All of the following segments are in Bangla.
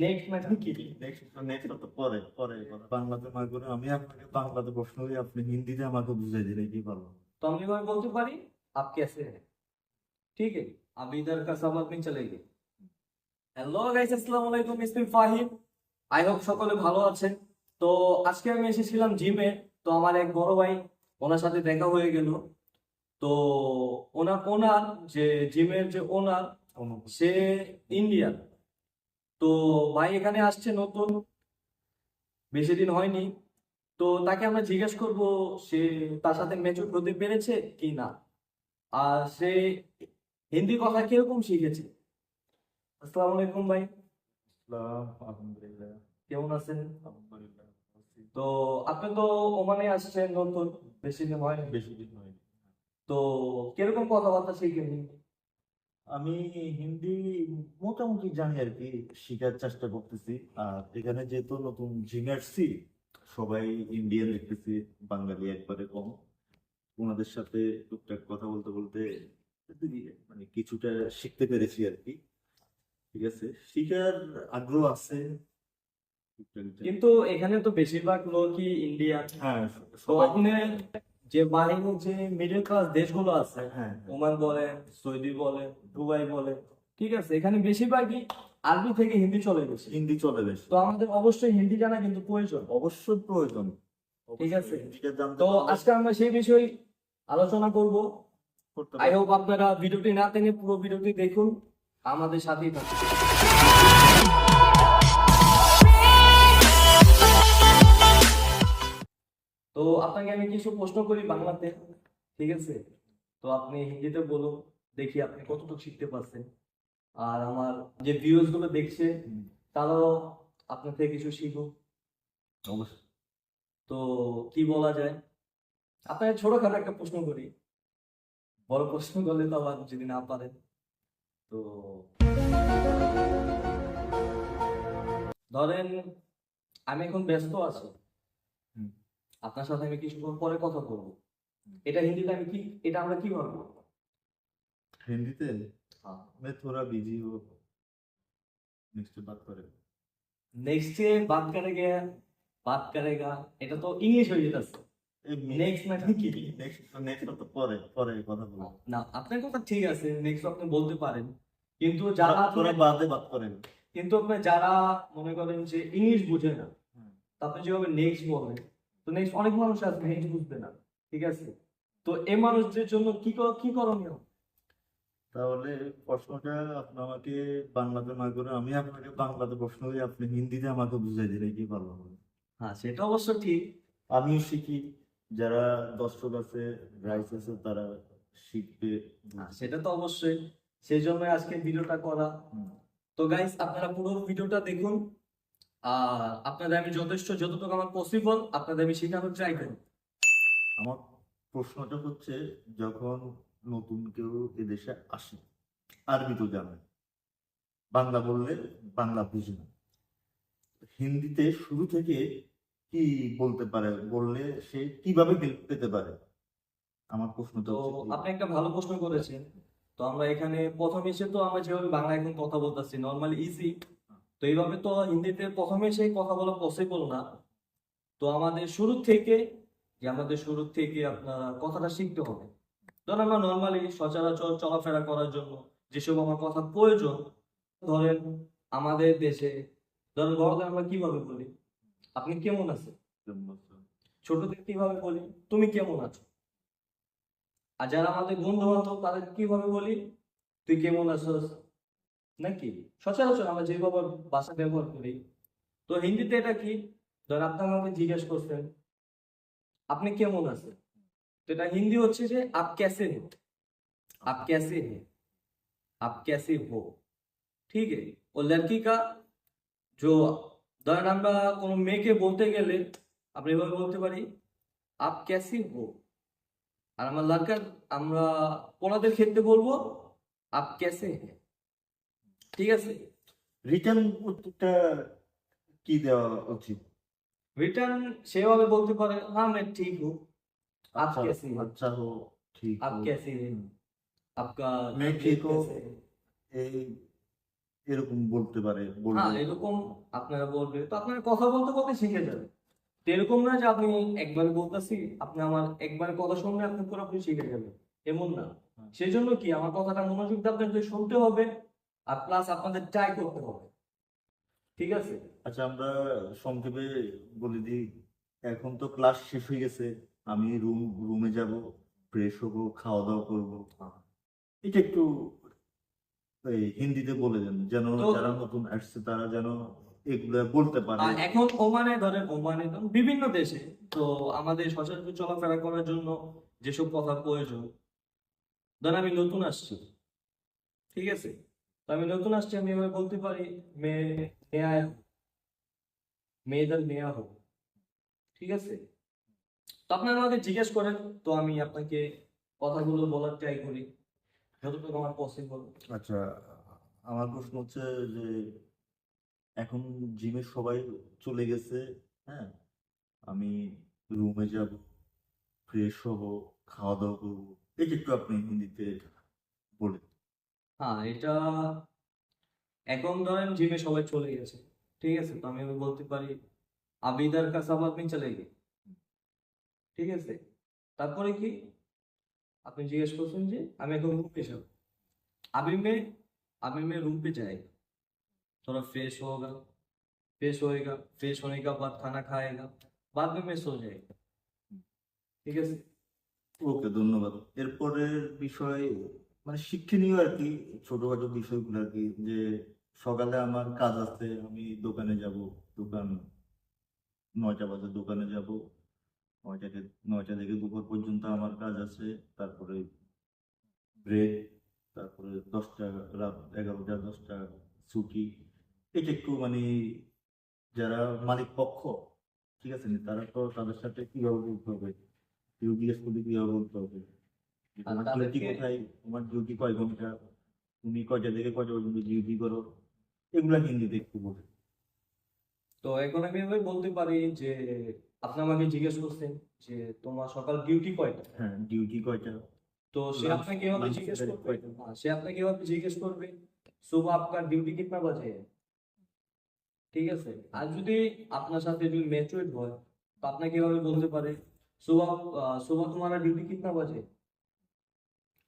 নেক্সট মানে কি? নেক্সট তো পরে পরে কথা। বাংলাতে না করে আমি আপনাকে বাংলাতে প্রশ্ন করি, আপনি হিন্দিতে আমাকে বুঝাই দিলে কি পারবো? तो हम ये बोलते पारी आप कैसे हैं? ठीक है, अब इधर का सबक नहीं चलेगी। হ্যালো গাইস, আসসালামু আলাইকুম, ইসমি ফাহিম। আই হোপ সকলে ভালো আছেন। তো আজকে আমি এসেছিলাম জিমে। তো আমার এক বড় ভাই, ওনার সাথে দেখা হয়ে গেল। তো ওনার ওনার যে জিমের যে ওনার, সে ইন্ডিয়ান। তো ভাই এখানে আসছে নতুন, বেশি দিন হয়নি। তো তাকে আমরা জিজ্ঞেস করব সে তার সাথে ম্যাচিউর হতে পেরেছে কি না, আর সে হিন্দি কথা কিরকম শিখেছে। আসসালামু আলাইকুম ভাই, আলহামদুলিল্লাহ। কেমন আছেন? আলহামদুলিল্লাহ আছি। তো আপনি তো ওমানে আসছেন নতুন, বেশি দিন হয়নি। বেশি দিন হয়নি। তো কিরকম কথাবার্তা শিখেন হিন্দি? আমি হিন্দি মোটামুটি জানি আর কি, শেখার চেষ্টা করতেছি। আর এখানে যেহেতু নতুন জিমে আসছি, সবাই ইন্ডিয়ান দেখতেছি, বাঙালি একবারে কম। ওনাদের সাথে টুকটাক কথা বলতে বলতে মানে কিছুটা শিখতে পেরেছি আর কি। ঠিক আছে, শিখার আগ্রহ আছে টুকটাক জানি। কিন্তু এখানে তো বেশিরভাগ লোকই ইন্ডিয়ান। হ্যাঁ, তো সবাই। আপনি যে বাহিনীর যে মিডল ক্লাস দেশগুলো আছে, হ্যাঁ, ওমান বলেন, সৌদি বলেন, দুবাই বলেন, ঠিক আছে, এখানে বেশিরভাগই আরবি থেকে হিন্দি চলে গেছে। হিন্দি চলে বেশ। তো আমাদের অবশ্যই হিন্দি জানা কিন্তু প্রয়োজন। অবশ্যই প্রয়োজন। ঠিক আছে। অবশ্যই হিন্দিটা জানতে তো পারলে আজকে আমরা সেই বিষয়ে আলোচনা করব। করতে আই পারবো। হোপ আপনারা ভিডিওটি না টেনে পুরো ভিডিওটি দেখুন, আমাদের সাথেই থাকুন। তো আপনাকে আমি কিছু প্রশ্ন করি বাংলাতে, ঠিক আছে? তো আপনি হিন্দিতে বলুন, দেখি আপনি কতটুকু শিখতে পারছেন। আর আমার যে ভিউয়ার্স গুলো দেখছে, হুম, তারাও আপনার থেকে কিছু শিখুক। অবশ্যই। তো কি বলা যায়, আপনাকে ছোটখাটো একটা প্রশ্ন করি। বড় প্রশ্ন করলে তো আবার যদি না পারেন, তো ধরেন আমি এখন ব্যস্ত আছি, হুম, আপনার সাথে আমি কিছুক্ষণ পরে কথা বলবো। হুম। এটা হিন্দিতে আমি কি, এটা আমরা কি বলবো? हिंदी हाँ, मैं थोड़ा बिजी हूँ, नेक्स्ट बात करें। नेक्स्ट से बात करेगा, এটা তো ইংলিশ হয়ে যেতেছে। নেক্সট মানে কি? नेक्स्ट तो পরে পরে কথা বলবো। না, আপনার কথা ঠিক আছে, নেক্সট আপনি বলতে পারেন, কিন্তু যারা थोड़ा बातें बात करें। কিন্তু আপনি যারা মনে করেন যে ইংলিশ বুঝে না, হুম। তো আপনি যেভাবে নেক্সট বলবেন, তো নেক্সট অনেক মানুষ আছে নেক্সট বুঝবে না, ঠিক আছে? তো এই মানুষদের জন্য কি করণীয়? তাহলে প্রশ্নটা আপনি আমাকে বাংলাতে না করে আমি আপনাকে বাংলাতে প্রশ্ন করি, আপনি হিন্দিতে আমাকে বুঝাই দিলে কি পারবো বলুন? হ্যাঁ, সেটা অবশ্য ঠিক। আমিও শিখি, যারা দর্শক আছে, রাইস আছে, তারা শিখবে। হ্যাঁ, সেটা তো অবশ্যই, সেই জন্য আজকে ভিডিওটা করা। হুম। তো গাইস, আপনারা পুরো ভিডিওটা দেখুন। আর আপনাদের আমি যতটুকু আমার পসিবল আপনাদের আমি শেখানোর ট্রাই করি। আমার প্রশ্নটা হচ্ছে, যখন নতুন কেউ এদেশে আসে, আরবি তো জানে, বাংলা বললে বাংলা বুঝে না, হিন্দিতে শুরু থেকে কি বলতে পারে, বললে সে কিভাবে হেল্প পেতে পারে? আমার প্রশ্নটা তো হচ্ছে আপনি একটা ভালো প্রশ্ন করেছেন। তো আমরা এখানে প্রথম এসে তো আমরা যেভাবে বাংলা এখন কথা বলতেছি নর্মালি ইজি, তো এইভাবে তো হিন্দিতে প্রথমে এসে কথা বলা পসিবল না। তো আমাদের শুরু থেকে আপনার কথাটা শিখতে হবে। ধরেন আমরা নর্মালি সচরাচর চলাফেরা করার জন্য যেসব আমার কথা প্রয়োজন, ধরেন আমাদের দেশে, ধরেন বড়দের আমরা কিভাবে বলি, আপনি কেমন আছেন? ছোটদের কিভাবে বলি, তুমি কেমন আছো? আর যারা আমাদের বন্ধু বান্ধব তাদের কিভাবে বলি, তুই কেমন আছোস, নাকি? সচরাচর আমরা যেভাবে ভাষা ব্যবহার করি। তো হিন্দিতে এটা কি, ধর আপনি আমাকে জিজ্ঞেস করছেন আপনি কেমন আছেন, তো এটা হিন্দি হচ্ছে যে আপ कैसे हो, आप कैसे हैं, आप कैसे हो, ঠিক है। ও লড়কি কা जो, ধরেন আমরা কোনো মেয়েকে বলতে গেলে আমরা এভাবে বলতে পারি আপ कैसी हो। আর আমার লড়কার, আমরা ওনাদের ক্ষেত্রে বলবো আপ कैसे हैं, ঠিক আছে। রিটার্ন উত্তরটা কি দেওয়া উচিত? রিটার্ন সেভাবে বলতে পারে হ্যাঁ मैं ठीक हूँ, आप আচ্ছা, कैसे हैं, আচ্ছা হো, ঠিক आप হো, कैसे हैं, आपका मैं तबीयत ठीक हूँ, कैसे है। এই এরকম বলতে পারে, হ্যাঁ বলবে। এরকম আপনারা বলবে তো আপনারা কথা বলতে বলতে শিখে যাবে। তো এরকম না যে আপনি একবার বলতেছি আপনি আমার একবার কথা শুনলে আপনি পুরোপুরি শিখে যাবেন, এমন না। সেই জন্য কি আমার কথাটা মনোযোগ দিয়ে আপনাদের শুনতে হবে, আর প্লাস আপনাদের ট্রাই করতে হবে, ঠিক আছে? আচ্ছা, আমরা সংক্ষেপে বলে দিই, এখন তো ক্লাস শেষ হয়ে গেছে, আমি রুমে যাব, ফ্রেশ হবো, খাওয়া দাওয়া করবো। এটা একটু এই হিন্দিতে বলে দেন, যেন তো যারা নতুন আসছে তারা যেন এগুলা বলতে পারে। এখন ওমানে ধরেন বিভিন্ন দেশে তো আমাদের সচরাচর চলাফেরা করার জন্য যেসব কথা প্রয়োজন, ধরেন আমি নতুন আসছি, ঠিক আছে? তো আমি নতুন আসছি, আমি এভাবে বলতে পারি মেয়ে নেয়া মেয়েদের নেওয়া হোক, ঠিক আছে? তো আপনারা আমাকে জিজ্ঞেস করেন, তো আমি আপনাকে কথাগুলো বলার ট্রাই করি যতটুকু আমার পসিবল। আচ্ছা, আমার প্রশ্ন হচ্ছে যে এখন জিমে সবাই চলে গেছে, হ্যাঁ, আমি রুমে যাব, ফ্রেশ হব, খাওয়া দাওয়া করবো, এটা একটু আপনি হিন্দিতে বলে। হ্যাঁ এটা এখন ধরেন জিমে সবাই চলে গেছে, ঠিক আছে? তো আমি বলতে পারি আবিদার কা সব আপনি চলে গিয়ে, ঠিক আছে? তারপরে কি আপনি জিজ্ঞেস করছেন যে আমি এখন रूम पे যাব, अभी मैं अभी मैं रूम पे जाएगा, थोड़ा फ्रेश होगा, फ्रेश होएगा, फ्रेश होने का बाद खाना खाएगा, बाद में मैं सो जाएगा, ঠিক আছে? ওকে, ধন্যবাদ। এরপরের বিষয় মানে শিক্ষণীয় আর কি, ছোটখাটো বিষয়গুলো আর কি, যে সকালে আমার কাজ আছে, আমি দোকানে যাব, দোকান 9টা বাজে দোকানে যাব, 9টা থেকে দুপুর পর্যন্ত আমার কাজ আছে, তারপরে ব্রেক, তারপরে 10টা, রাত 11টা 10টা ছুটি। এটা একটু মানে যারা মালিক পক্ষ, ঠিক আছে নি, তারা তো তাদের সাথে কিভাবে বলতে হবে, কেউ জিজ্ঞেস করলে কিভাবে বলতে হবে, যে আর তোমার ডিউটি তাদেরকে কোথায়, তোমার ডিউটি কয় ঘন্টা, তুমি কয়টা থেকে কয়টা পর্যন্ত ডিউটি করো, এগুলা হিন্দিতে একটু বলে। তো এখন আমি এভাবে বলতে পারি যে আপনি আমাকে জিজ্ঞেস করছেন যে তোমার সকাল ডিউটি কয়টা, হ্যাঁ, ডিউটি কয়টা, তো সে লাঞ্চ আপনাকে এভাবে লাঞ্চ জিজ্ঞেস ব্রেক করবে। কয়টা। সে আপনাকে এভাবে জিজ্ঞেস করবে सुबह आपका ड्यूटी कितना बजे है, ঠিক আছে? আর যদি আপনার সাথে যদি ম্যাচুরড হয় তো আপনাকে এভাবে বলতে পারে सुबह सुबह तुम्हारा ड्यूटी कितना बजे है?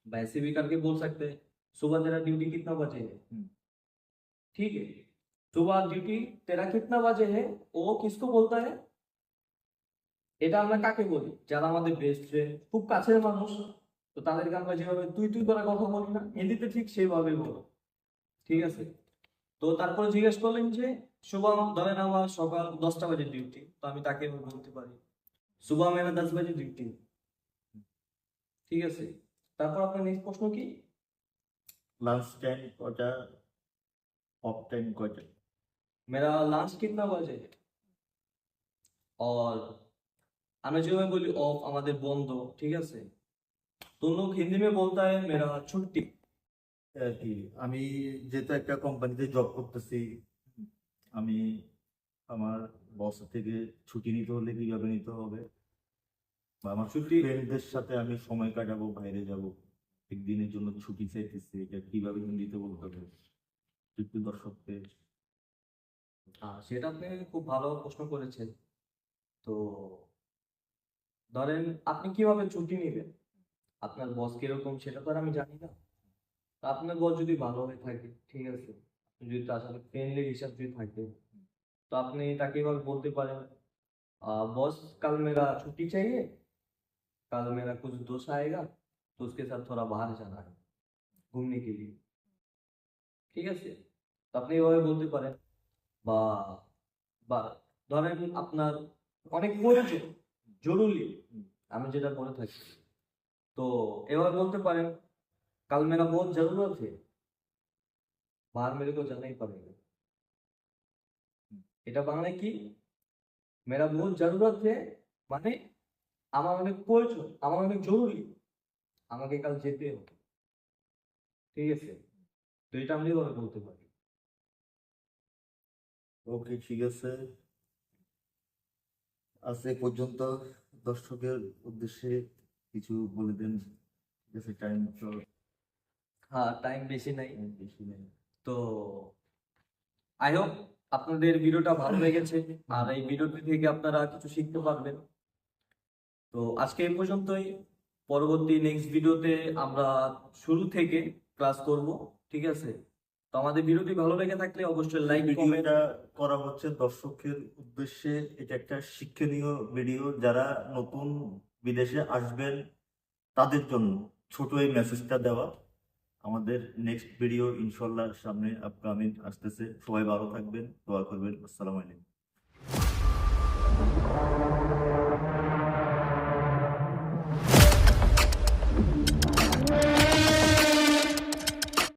वैसे भी करके बोल सकते हैं सुबह तेरा ड्यूटी कितना बजे है, হুম। ठीक है? सुबह ड्यूटी तेरा कितना बजे है, वो किसको बोलता है? এটা আমরা কাকে বলি? যারা আমাদের বেস্ট ফ্রেন্ড, খুব কাছের মানুষ, তো তাদেরকে আমরা যেভাবে তুই তুই করে কথা বলি না, হিন্দিতে ঠিক সেইভাবে বলো, ঠিক আছে? তো তারপরে জিজ্ঞেস করলেন যে শুভম, ধরেন আমার সকাল 10টা বাজে ডিউটি, তো আমি তাকে এভাবে বলতে পারি सुबह मेरा 10 बजे ड्यूटी, ঠিক আছে? তারপর আপনার নেক্সট প্রশ্ন কি? লাঞ্চ টাইম কয়টা, অফ টাইম কয়টা। मेरा लंच कितना बजे है? और আমরা যেভাবে বলি অফ আমাদের বন্ধ, ঠিক আছে? তো লোক হিন্দি में बोलता है मेरा छुट्टी। আর কি, আমি যেহেতু একটা কোম্পানিতে জব করতেছি, আমি আমার বস থেকে ছুটি নিতে হলে কিভাবে নিতে হবে, বা আমার ছুটি ফ্রেন্ডদের সাথে আমি সময় কাটাবো, বাইরে যাব, একদিনের জন্য ছুটি চাইতেছি, এটা কিভাবে হিন্দিতে বলতে হবে একটু দর্শকদের। সেটা আপনি খুব ভালো প্রশ্ন করেছেন। তো ধরেন আপনি কিভাবে ছুটি নেবেন, আপনার বস কিরকম সেটা তো আর আমি জানি না। তো আপনার বস যদি ভালো হয়ে থাকে, ঠিক আছে, আপনি যদি তার সাথে ফ্রেন্ডলি হিসাব যদি থাকে, তো আপনি তাকে এভাবে বলতে পারেন बॉस कल मेरा छुट्टी चाहिए, कल मेरा कुछ दोस्त आएगा तो उसके साथ थोड़ा बाहर जाना है घूमने के लिए, ঠিক আছে? তো আপনি এভাবে বলতে পারেন। বা বা ধরেন আপনার অনেক প্রয়োজন, জরুরি, আমি যেটা বলে থাকি, তো এভাবে বলতে পারেন কাল मेरा बहुत जरूरत है, बाहर मेरे को जाना ही पड़ेगा। এটা বাংলায় কি? मेरा बहुत जरूरत है মানে আমার অনেক প্রয়োজন, আমার অনেক জরুরি, আমাকে কাল যেতে হবে, ঠিক আছে? তো এটা আমি এভাবে বলতে পারি। ওকে, ঠিক আছে, আজ এ পর্যন্ত। দর্শকের উদ্দেশ্যে কিছু বলে দেন, ঠিক আছে, টাইম তো হ্যাঁ টাইম বেশি নাই। বেশি নেই। তো আই হোপ আপনাদের ভিডিওটা ভালো লেগেছে, আর এই ভিডিওটি থেকে আপনারা কিছু শিখতে পারবেন। তো আজকে এই পর্যন্তই। পরবর্তী নেক্সট ভিডিওতে আমরা শুরু থেকে ক্লাস করব, ঠিক আছে? তো আমাদের ভিডিওটি ভালো লেগে থাকলে অবশ্যই লাইক, কমেন্ট। ভিডিওটা করা হচ্ছে দর্শকের উদ্দেশ্যে। এটা একটা শিক্ষণীয় ভিডিও, যারা নতুন বিদেশে আসবেন তাদের জন্য ছোট এই মেসেজটা দেওয়া। আমাদের নেক্সট ভিডিও ইনশাল্লাহ সামনে আপকামিং আসতেছে। সবাই ভালো থাকবেন, দোয়া করবেন। আসসালামু আলাইকুম।